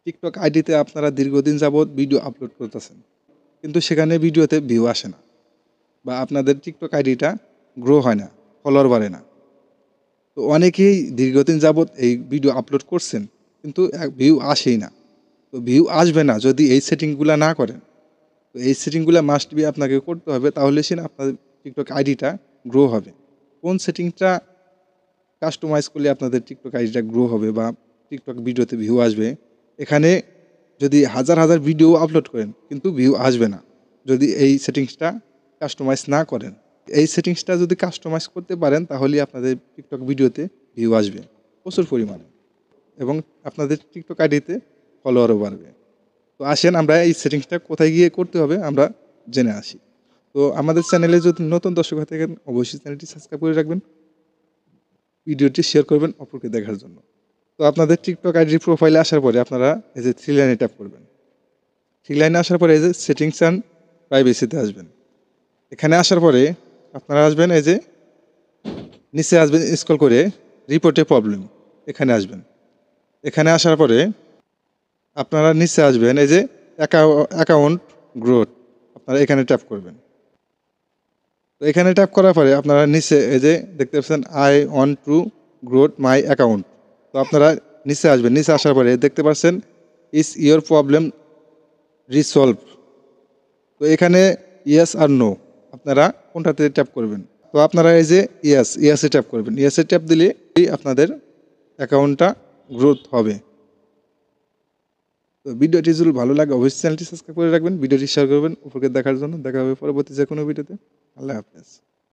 TikTok আইডিতে আপনারা দীর্ঘদিন যাবৎ ভিডিও আপলোড করতেছেন, কিন্তু সেখানে ভিডিওতে ভিউ আসে না, বা আপনাদের টিকটক আইডিটা গ্রো হয় না, ফলোয়ার বাড়ে না। তো অনেকেই দীর্ঘদিন যাবৎ এই ভিডিও আপলোড করছেন, কিন্তু ভিউ আসেই না। তো ভিউ আসবে না যদি এই সেটিংগুলো না করেন। তো এই সেটিংগুলো মাস্ট বি আপনাকে করতে হবে, তাহলে সে আপনাদের টিকটক আইডিটা গ্রো হবে। কোন সেটিংটা কাস্টমাইজ করলে আপনাদের টিকটক আইডিটা গ্রো হবে বা টিকটক ভিডিওতে ভিউ আসবে? এখানে যদি হাজার হাজার ভিডিও আপলোড করেন কিন্তু ভিউ আসবে না, যদি এই সেটিংসটা কাস্টমাইজ না করেন। এই সেটিংসটা যদি কাস্টমাইজ করতে পারেন, তাহলেই আপনাদের টিকটক ভিডিওতে ভিউ আসবে প্রচুর পরিমাণে, এবং আপনাদের টিকটক আইডিতে ফলোয়ারও বাড়বে। তো আসেন আমরা এই সেটিংসটা কোথায় গিয়ে করতে হবে আমরা জেনে আসি। তো আমাদের চ্যানেলে যদি নতুন দর্শক হয়ে থাকেন, অবশ্যই চ্যানেলটি সাবস্ক্রাইব করে রাখবেন, ভিডিওটি শেয়ার করবেন অপরকে দেখার জন্য। তো আপনাদের টিকটক আইডির প্রোফাইলে আসার পরে আপনারা এই যে 3 লাইনে ট্যাপ করবেন। 3 লাইনে আসার পরে এই যে সেটিংস অ্যান্ড প্রাইভেসিতে আসবেন। এখানে আসার পরে আপনারা আসবেন, এই যে নিচে আসবেন স্ক্রল করে রিপোর্টে প্রবলেম, এখানে আসবেন। এখানে আসার পরে আপনারা নিচে আসবেন, এই যে অ্যাকাউন্ট গ্রোথ, আপনারা এখানে ট্যাপ করবেন। তো এখানে ট্যাপ করার পরে আপনারা নিচে এই যে দেখতে পাচ্ছেন I want to growth my account. তো আপনারা নিচে আসবেন, নিচে আসার পরে দেখতে পাচ্ছেন ইজ ইয়োর প্রবলেম রিসলভ। তো এখানে ইয়েস আর নো, আপনারা কোনটাতে ট্যাপ করবেন? তো আপনারা এই যে ইয়েসে ট্যাপ করবেন। ইয়েসে ট্যাপ দিলে আপনাদের অ্যাকাউন্টটা গ্রোথ হবে। তো ভিডিওটি যদি ভালো লাগে অবশ্যই চ্যানেলটি সাবস্ক্রাইব করে রাখবেন, ভিডিওটি শেয়ার করবেন উপরকে দেখার জন্য। দেখা হবে পরবর্তী যে কোনো ভিডিওতে। আল্লাহ হাফেজ।